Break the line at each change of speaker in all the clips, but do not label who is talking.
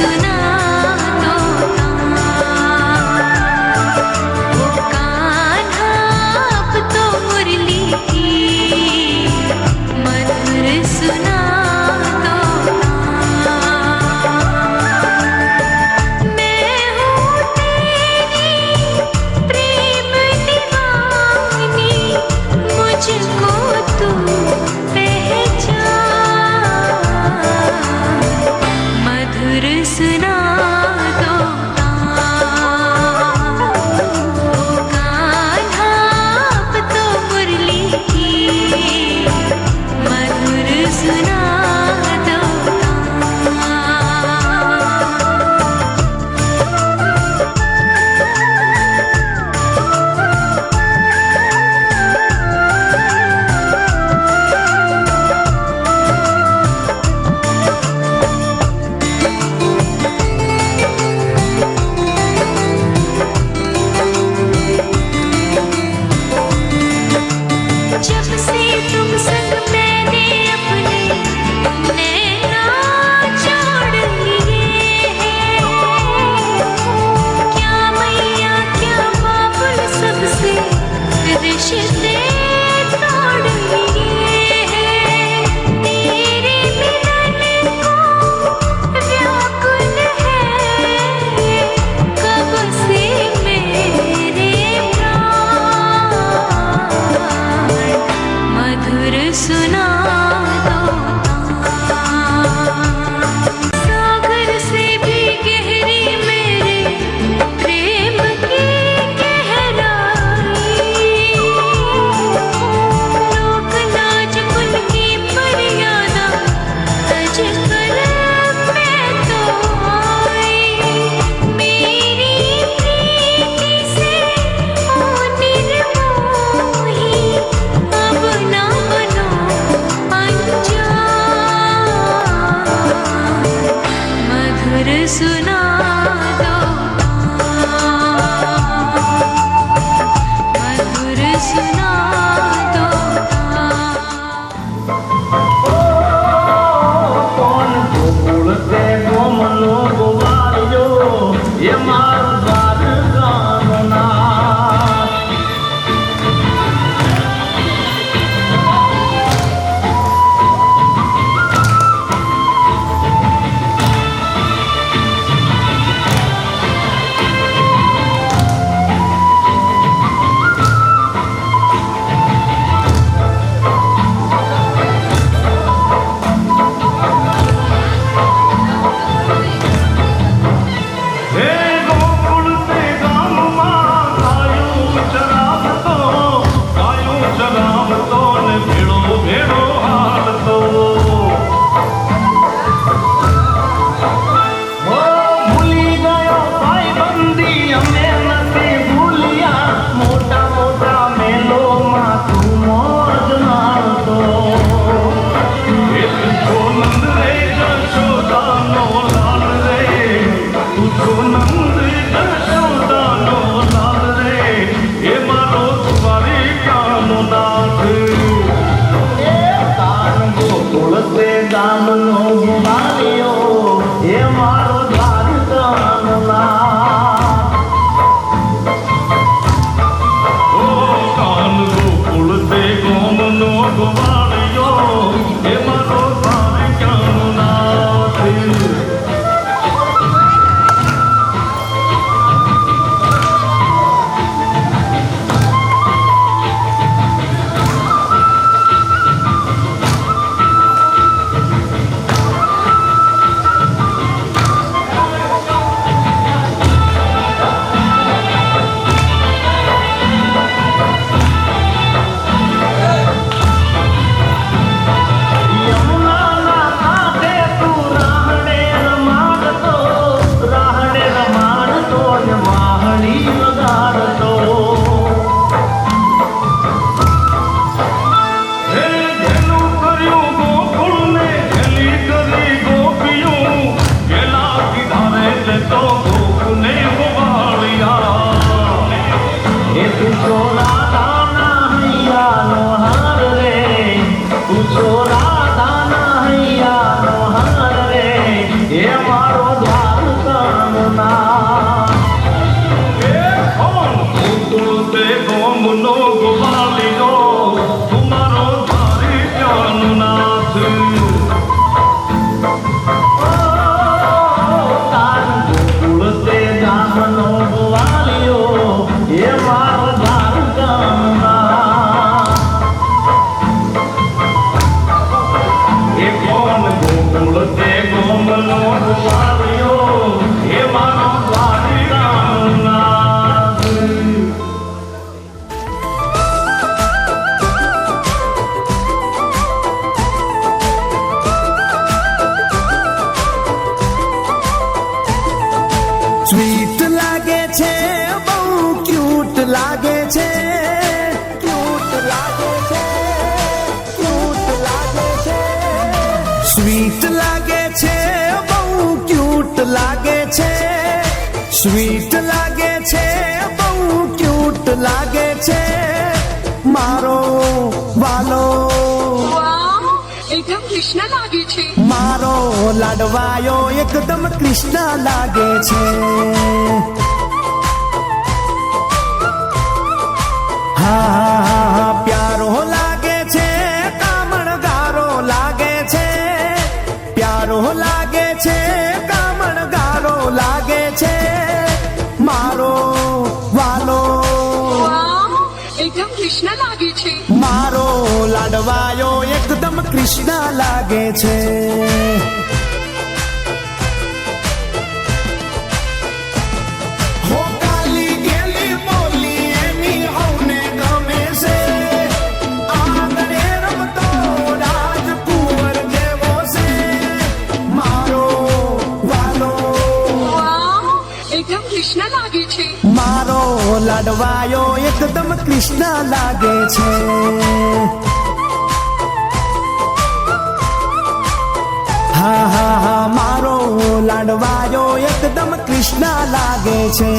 सुना दो वो कान्हा अब तो मुरली की मधुर सुना दो मैं हूँ तेरी प्रेम दीवानी मुझको तू मधुर सुना दो वो कान्हा अब तो मुरली की मधुर सुना दो जब से तुम संग मैंने अपने नैना जोड़ लिए हैं क्या मैया क्या बाबुल सबसे रिश्ते तोड़ लिए हैं तेरे मिलन को व्याकुल है कब से मेरे मधुर सुना दो सागर से भी गहरी मेरे प्रेम की गहराई लोक लाज कुल की मर्यादा तज कर मैं तो आई मेरी प्रीति से ओ निर्मोही अब ना बनो अनजान मधुर सुना दो मधुर सुना दो
કોણ ગોકુળ તે ગોમનો ગોવાળિયો એ મારો દ્વારકાનો નાથ
સ્વીટ લાગે છે બહુ ક્યુટ લાગે છે ક્યુટ લાગે છે ક્યુટ લાગે છે સ્વીટ લાગે છે બહુ ક્યુટ લાગે છે સ્વીટ લાગે છે બહુ ક્યુટ લાગે છે મારો વાલો
વાહ એકદમ કૃષ્ણ લાગે છે
મારો લાડવાયો એકદમ કૃષ્ણ લાગે છે હા હા હા હા પ્યારો લાગે છે કામણગારો લાગે છે પ્યારો લાગે છે કામણગારો લાગે છે મારો વાલો
વાહ એકદમ કૃષ્ણ લાગે છે
મારો લાડવાયો એકદમ કૃષ્ણ લાગે છે હો કાલી ગેલી બોલી એની હવને ગમે છે આંગણે રમતો રાજકુંવર જેવો છે મારો વાલો
વાહ એકદમ કૃષ્ણ લાગે છે
મારો લાડવાયો એકદમ કૃષ્ણ લાગે છે હા હા હા મારો લાડવાયો એકદમ કૃષ્ણ લાગે છે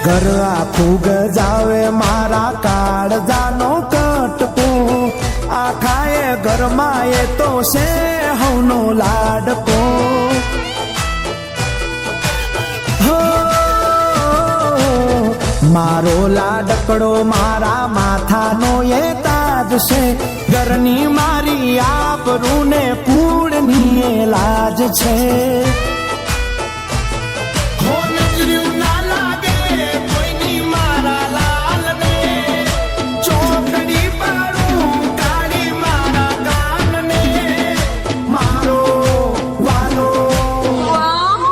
ઘર આખું ગજાવે મારા કાળજાનો કટકો આખાએ ઘરમાં એ તો છે હવનો લાડકો હો મારો લાડકડો મારા માથાનો એ તાજ છે ઘરની મારી આબરૂ ને કુળની એ લાજ છે હો નજર્યું ના લાગે કોઈની મારા લાલને ચોકડી પાડું કાઢી મારા કાનને મારો વાલો
વાહ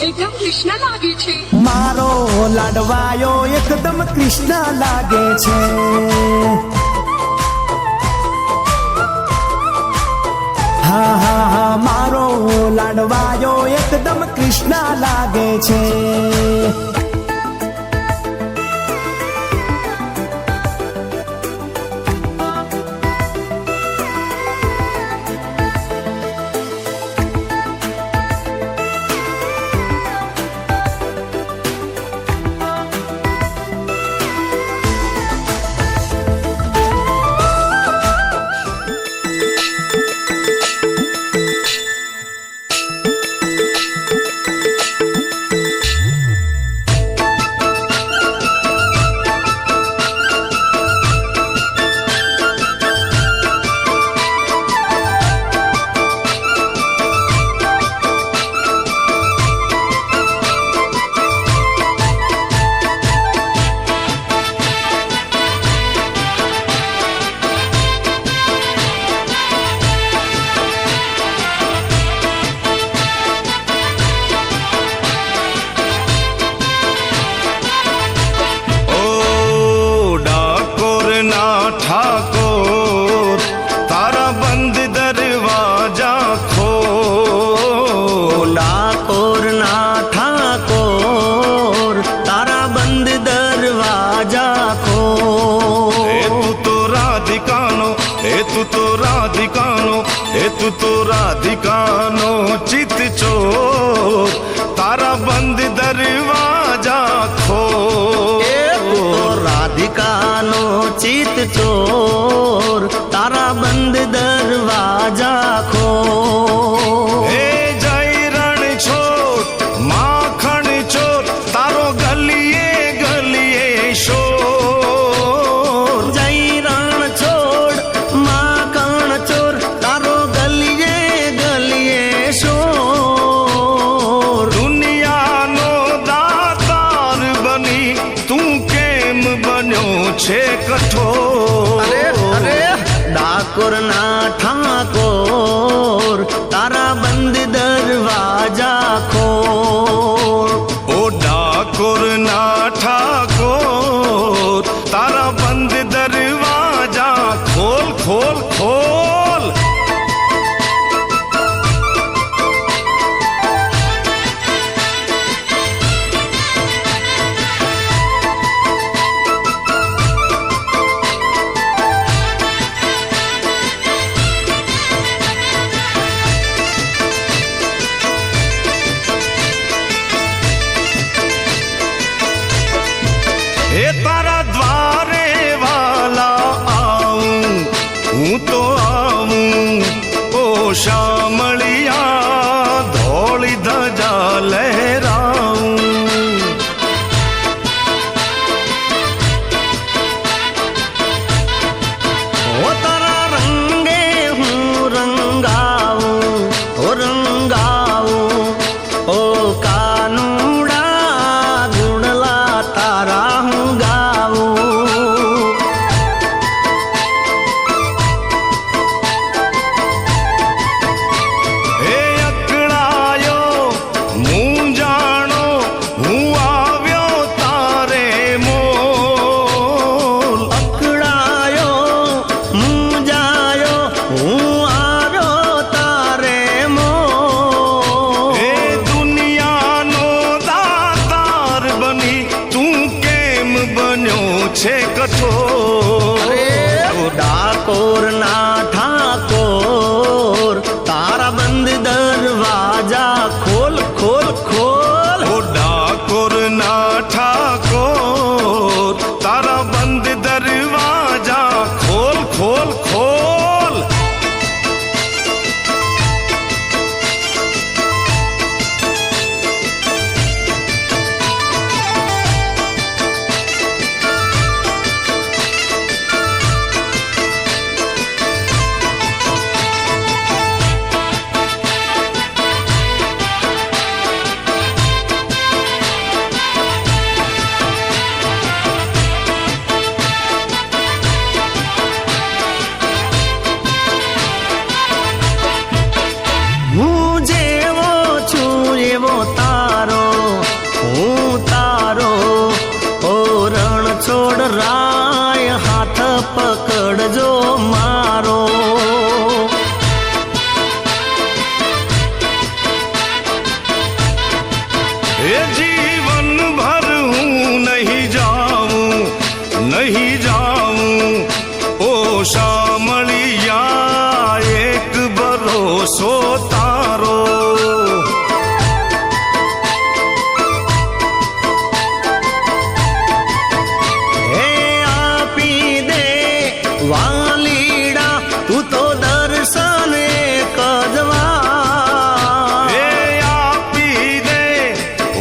એકદમ કૃષ્ણ લાગે છે
મારો લાડવાયો એકદમ કૃષ્ણ લાગે છે હા હા હા મારો લાડવાયો એકદમ કૃષ્ણ લાગે છે
ठाकुर तारा बंद दरवाजा खोल
ठाकुर ना ठाकुर तारा बंद दरवाजा खोल
ए तू तो राधिकानो ए तू तो राधिकानो ए तू तो राधिकानो चित चोर तारा बंद दरवाजा खोल
राधिकानो चित चोर तारा बंद दरवाजा खोल
ए जय रण छोर माखण चोर तारो गलिए गलिए शोर
जय रण छोड़ माखण चोर तारो गलिए गलिए शोर
दुनिया ये जीवन भर हूँ नहीं जाऊं ओ शामळिया एक भरोसो तारो
हे आपी दे वालीड़ा तू तो दर्शन एक जवार
हे आपी दे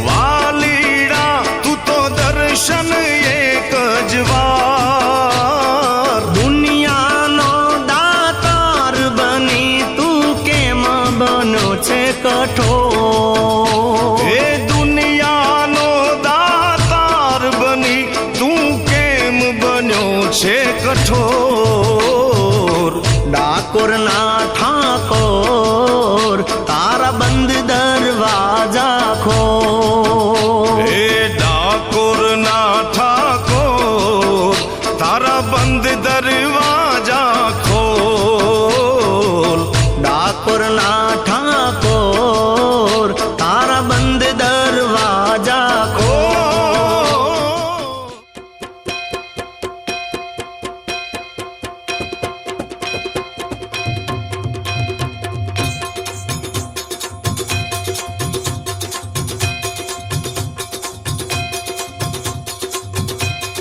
वालीड़ा तू तो दर्शन एक जवार
दुनिया नो दातार बनी तू केम बनो छे कठोर
हे दुनियानो दातार बनी तू केम बन्यो छे कठोर
डाकोर ना ठाकोर तारा बंद दरवाजा खोल
हे डाकोर ना ठाकोर तारा बंद दरवाजा खोल
डाकोर ना ठाकोर तारा बंद दरवाजा खोल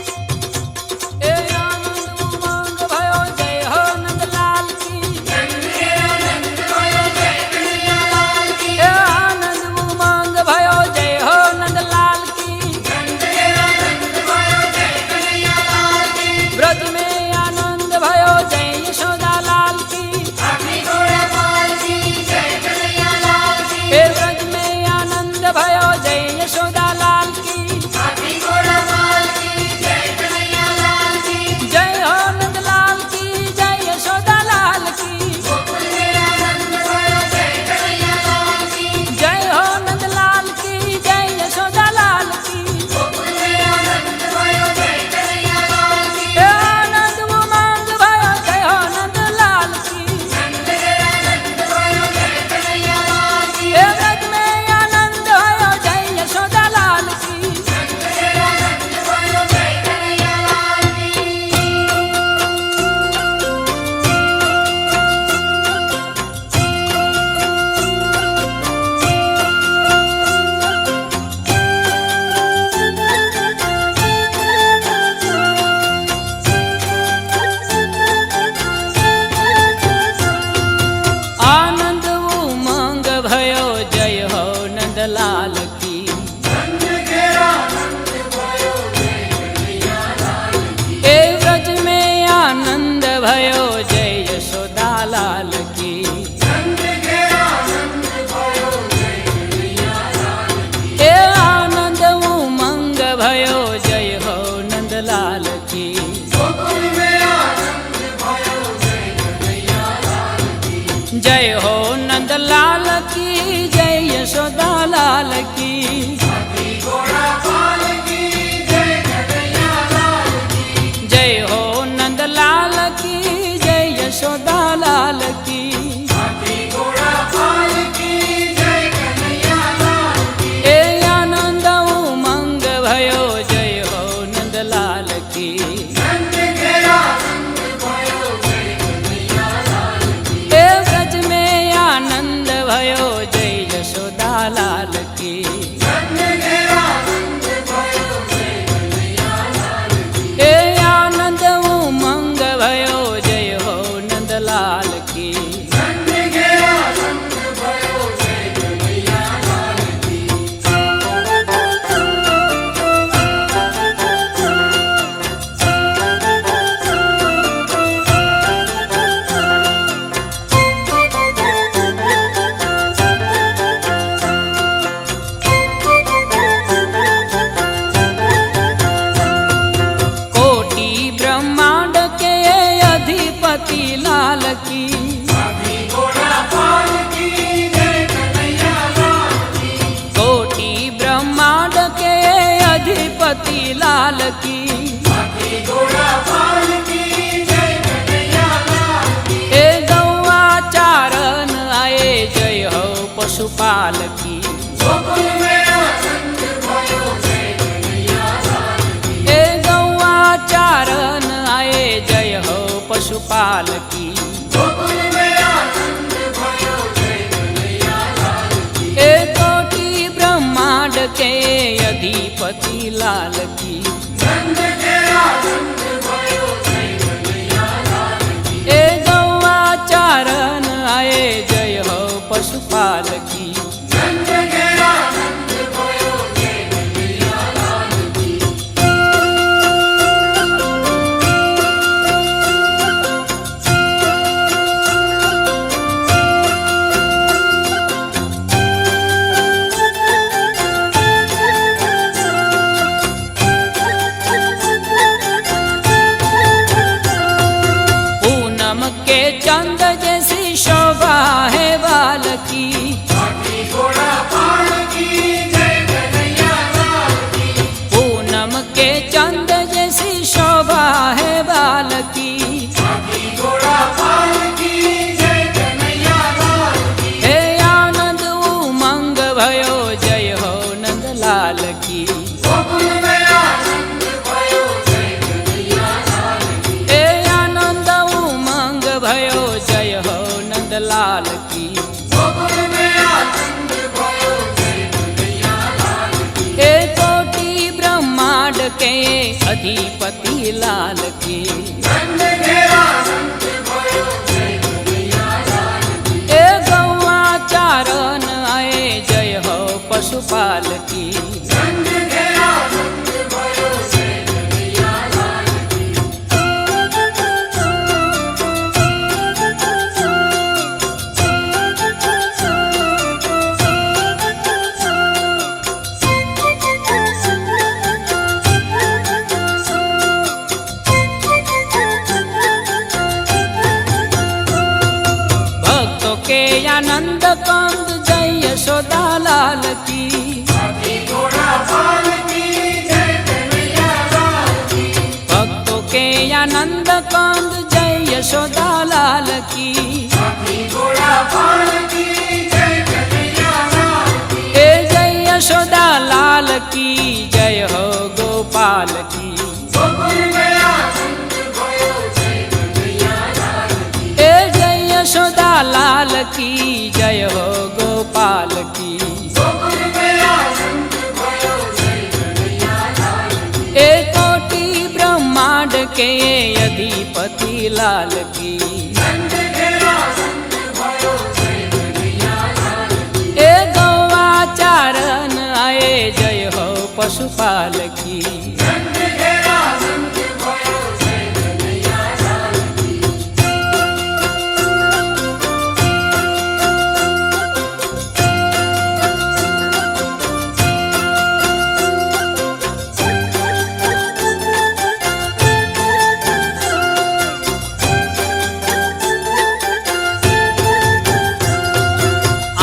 ए आनंद उमंग भयो जय हो नंदलाल की ए आनंद उमंग भयो जय हो नंदलाल की ब्रज में आनंद भयो जय यशोदा लाल की ए ब्रज में आनंद भयो जय यशोदा लाल की जय हो नंदलाल की जय यशोदा लाल की जय हो नंदलाल की जय यशोदा लाल की ए आनंद उमंग भयो जय हो नंदलाल की ए ब्रज में आनंद भयो जय यशोदा लाल की आनंद उमंग भयो जय हो नंदलाल की ए ब्रज में आनंद भयो जय यशोदा लाल की ए आनंद उमंग भयो जय हो नंदलाल की जय हो नंदलाल की जय यशोदा लाल की जय हो नंदलाल की जय यशोदा लाल की ए आनंद उमंग भयो जय हो नंदलाल की ए ब्रज में आनंद भयो जय यशोदा लाल की ए आनंद उमंग भयो जय हो नंदलाल की कोटि ब्रह्मांड के अधिपति लाल की कोटि ब्रह्मांड के अधिपति लाल की ए गौआ चारण आए जय हो पशुपाल की पशुपाल की। ए कोटि ब्रह्मांड के अधिपति लाल की। ए गौआ चारण आए जय हो पशुपाल की। पूनम के चंद जैसी शोभा है बाल की। पूनम के चंद जैसी शोभा है बाल की। हे आनंद उमंग भयो जय हो नंदलाल की। हे आनंद उमंग भयो जय हो नंदलाल की। हे कोटि ब्रह्मांड के अधिपति लाल की। हे गौआ चारण आए जय हो पशुपाल की। भक्तों के आनंद कंद जय यशोदा लाल की। भक्तों के आनंद कंद जय यशोदा लाल की। हे जय यशोदा लाल की जय हो गोपाल की। हे जय यशोदा लाल की जय हो गोपाल की। हे कोटि ब्रह्मांड के अधिपति लाल की। हे गौआ चारण आए जय हो पशुपाल की।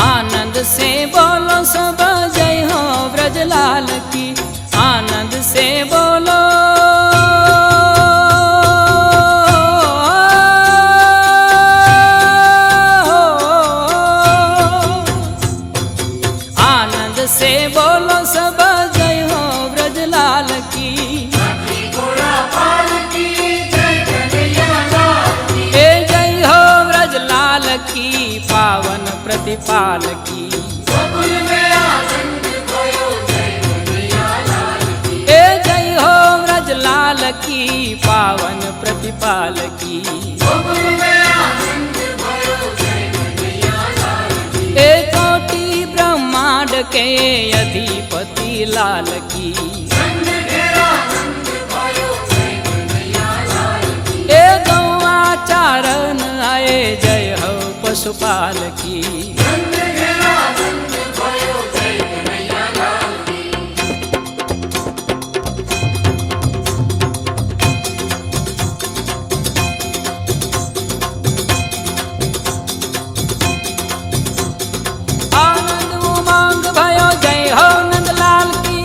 आनंद से बोलो सब जय हो ब्रजलाल की। आनंद से बोलो आनंद से बोलो सब जय हो ब्रजलाल की। हे जय हो ब्रजलाल की पावन प्रतिपाल की। हे जय हो ब्रजलाल की पावन प्रतिपाल की। हे कोटि ब्रह्मांड के अधिपति लाल की। हे गौआ चारण आए जय हो पशुपाल की। आनंद उमंग भयो जय हो नंदलाल की।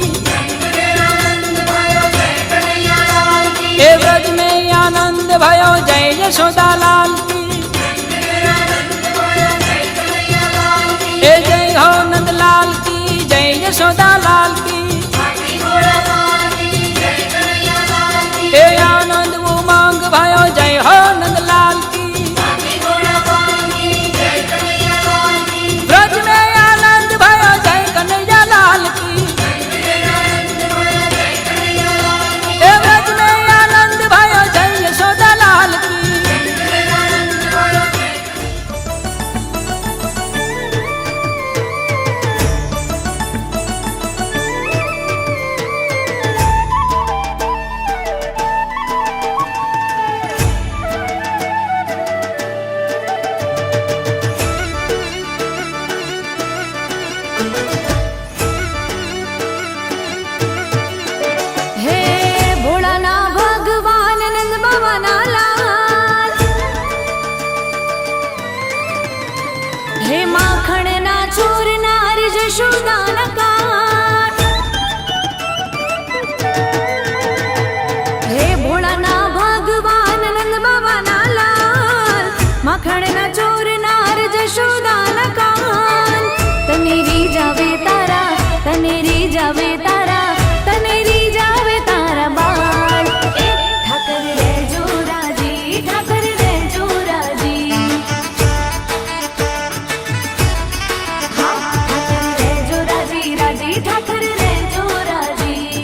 हे ब्रज में आनंद भयो जय यशोदा लाल की। हे जय हो नंदलाल की जय यशोदा लाल की। हे आनंद उमंग भयो जय हो नंदलाल
તને રીઝાવે તારા તને રીઝાવે તારા બાળ એ ઠાકર રહેજો રાજી ઠાકર રહેજો રાજી હા ઠાકર રહેજો રાજી રાજી ઠાકર રહેજો રાજી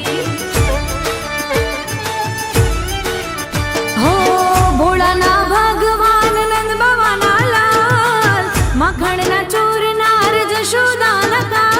હો ભોળાના ભગવાન નંદ બાવાના લાલ માખણના ચોર નાર જશોદાના કાર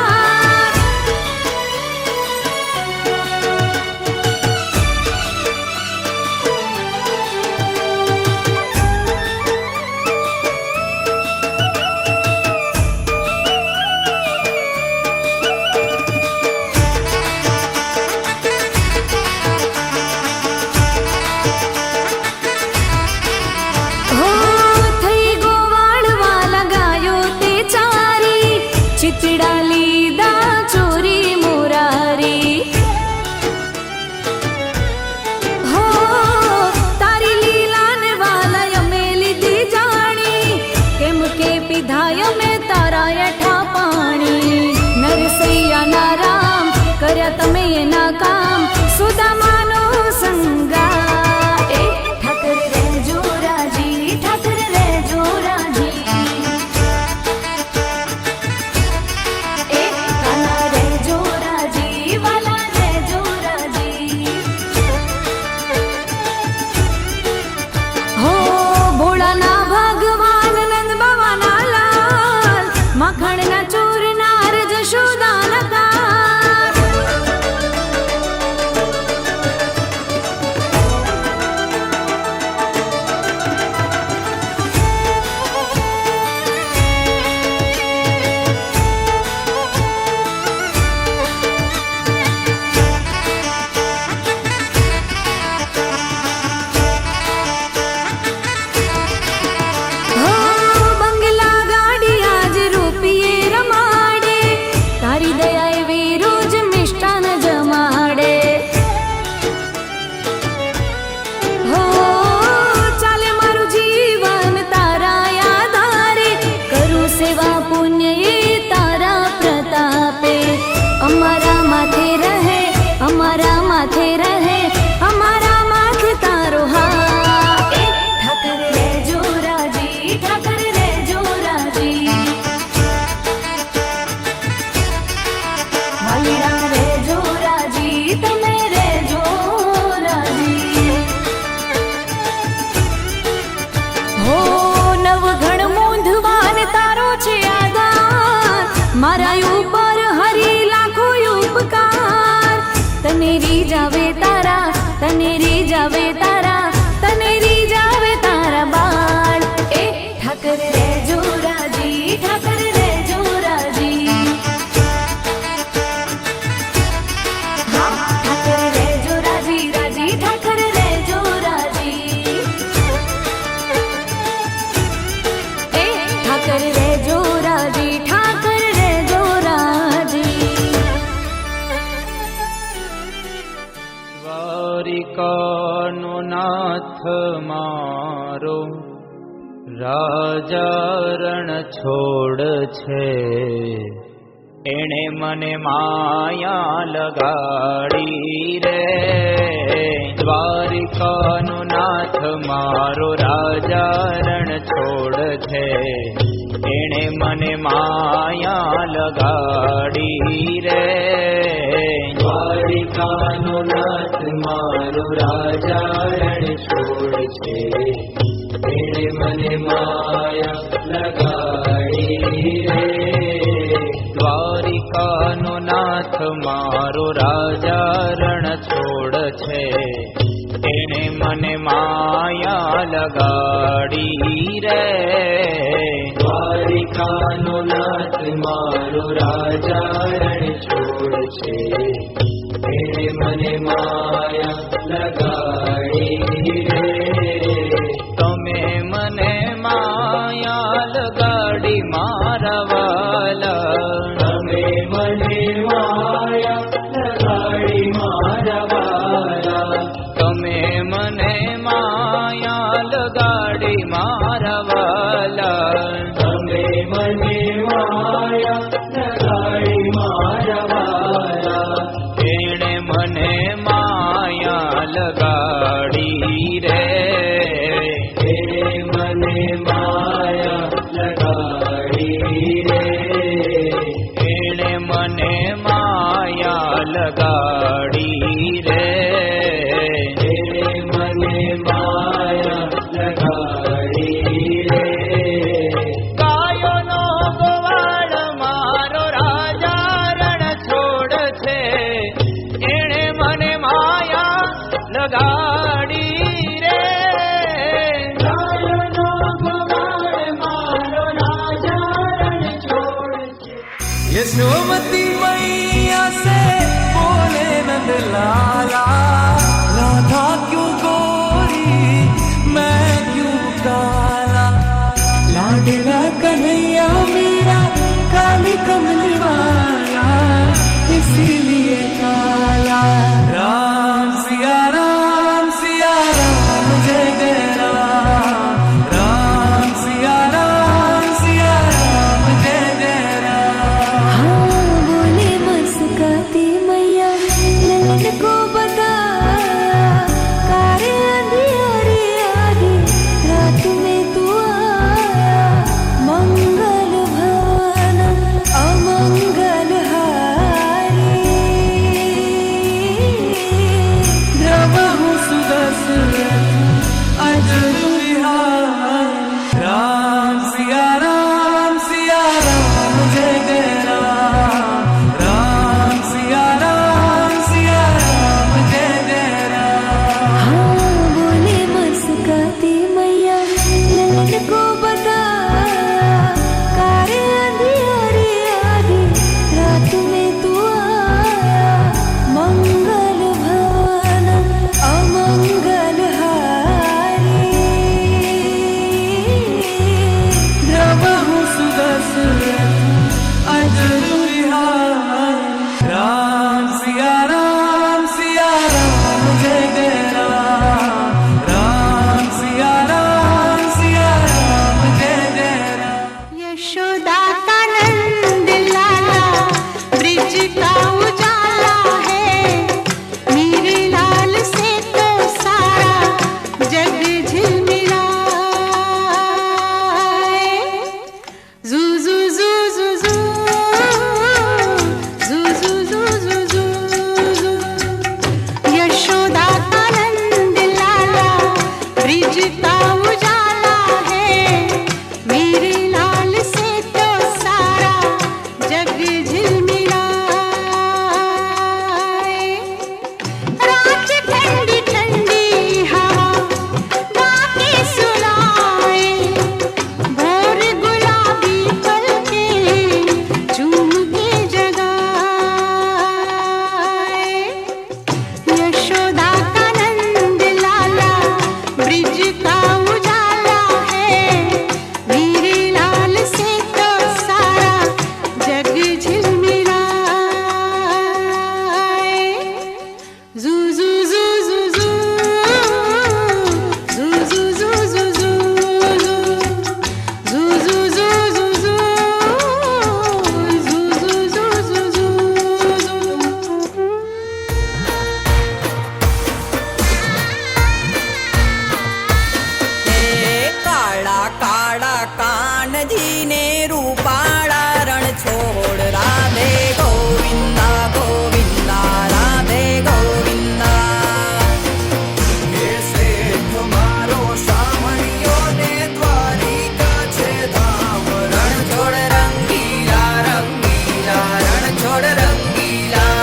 હો થઈ ગોવાળ વાલા ગાયો તે ચારી ચિતડા લીધા ચોરી મોરારી હો તારી લીલાને વાલા અમે લીધી જાણી કેમ કે પીધાય મેં તારા યઠા પાણી નરસૈયાના રામ કર્યા તમે એના કામ સુદામાનો સંગા એ ઠાકર રહેજો રાજી ઠાકર રહેજો રાજી એ કાના રહેજો રાજી વાલા રહેજો રાજી હો ભોળાના ભગવાન નંદ બાવાના લાલ માખણના ચોર નાર જશોદાના કાર હો બંગલા ગાડી આજ રૂપિયે રમાડે તારી દયા એવી રોજ મિષ્ટાન જમાડે હો ચાલે મારું જીવન તારા આધારે કરું સેવા પુણ્ય એ તારા પ્રતાપે અમારા માથે રહે અમારા માથે રહે અમારા માથે તારો હા એ ઠાકર રહેજો રાજી ઠાકર રહેજો રાજી વાલીડા રહેજો રાજી તમે રહેજો રાજી હો નવઘણ મોંધવાન તારો છે આધાર મારા ઉપર હરી લાખો ઉપકાર તને રીઝાવે તારા તને રીઝાવે તારા તને રીઝાવે તારા બાળ એ ઠાકર રહેજો રાજી ઠાકર રહેજો રાજી હા ઠાકર રહેજો રાજી રાજી ઠાકર રહેજો રાજી એ ઠાકર રહેજો રાજી ઠાકર રહેજો રાજી
દ્વારિકાનો નાથ મારો રાજા રણ છોડ છે એણે મને માયા લગાડી રે દ્વારિકાનો નાથ મારો રાજા રણ છોડ છે એણે મને માયા લગાડી રે દ્વારિકાનો નાથ મારો રાજા રણ છોડ છે એણે મને માયા લગાડી રે દ્વારિકાનો નાથ મારો રાજા રણ છોડ છે એણે મને માયા લગાડી રે દ્વારિકાનો નાથ મારો રાજા રણ છોડ છે એણે મને માયા લગાડી રે તમે મને માયા લગાડી મારા વાલા તમે મને માયા લગાડી મારા વાલા તમે મને માયા લગાડી મારા વાલા તમે મને માયા લગાડી મારા વાલા લગાડી રે
મને માયા લગાડી રે
ગાયોનો ગોવાળ મારો રાજા રણ છોડ છે એણે મને માયા લગાડી રે
ગાયોનો ગોવાળ મારો રાજા રણ છોડ છે
यशोमती मैया से बोले नंद लाला राधा क्यों गोरी मैं क्यों काला लाडला कन्हैया मेरा काली कमली वाला इसीलिए काला राम सिया राम जय जय राम राम सिया राम जय जय राम
हाँ बोले मुस्काती मैया ललन को बताया कार्य अंधियारी आधी रात में तू आया मंगल भवन अमंगल हारी
द्रवहु सुदर्शन अजर विहार राम सिया राम जय जय राम राम सिया राम जय जय राम
हाँ बोले मुस्काती मैया ललन को बताया कार्य अंधियारी आधी रात में तू आया मंगल भवन अमंगल हारी
द्रवहु सुदर्शन अजर विहार राम सिया राम जय जय राम राम सिया राम जय जय राम
यशोदा का नंद लाला ब्रिज का उजाला है मेरे लाल से तो सारा जग झिलमिलाए जू जू जू जू जू जू जू जू जू जू जू यशोदा का नंद लाला ब्रिज का उजाला है मेरे लाल से तो सारा जग झिलमिलाए रात ठंडी ठंडी हवा गाके सुनाए भोर गुलाबी पलके चूम के जगाए यशोदा का नंद लाला ब्रिज का उजाला है मेरे लाल से तो सारा जग झिलमिलाए जू जू जू जू जू जू जू जू जू जू जू जू जू जू जू जू जू जू
કાળા કાળા કાનજીને રૂપાળા રણ છોડ રાધે ગોવિંદા ગોવિંદા રાધે ગોવિંદા હે શેઠ મારો સામણિયો ને દ્વારિકા છે ધામ રણ છોડ રંગીલા રંગીલા રણ છોડ રંગીલા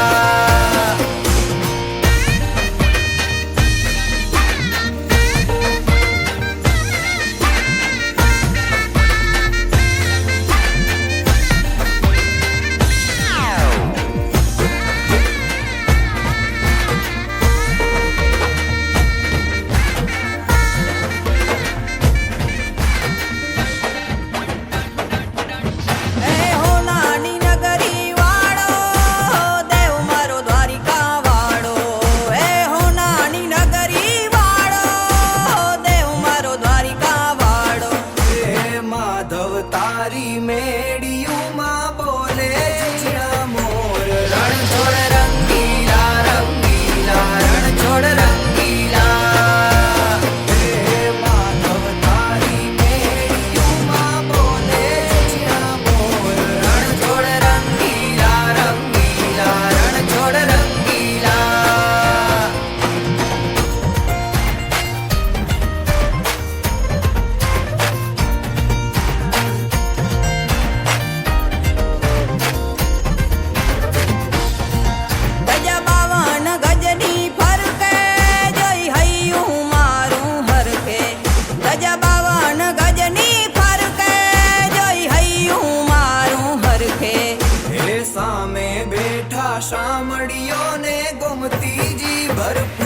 छोड़ શામળિયો ને ગોમતીજી ભરપૂર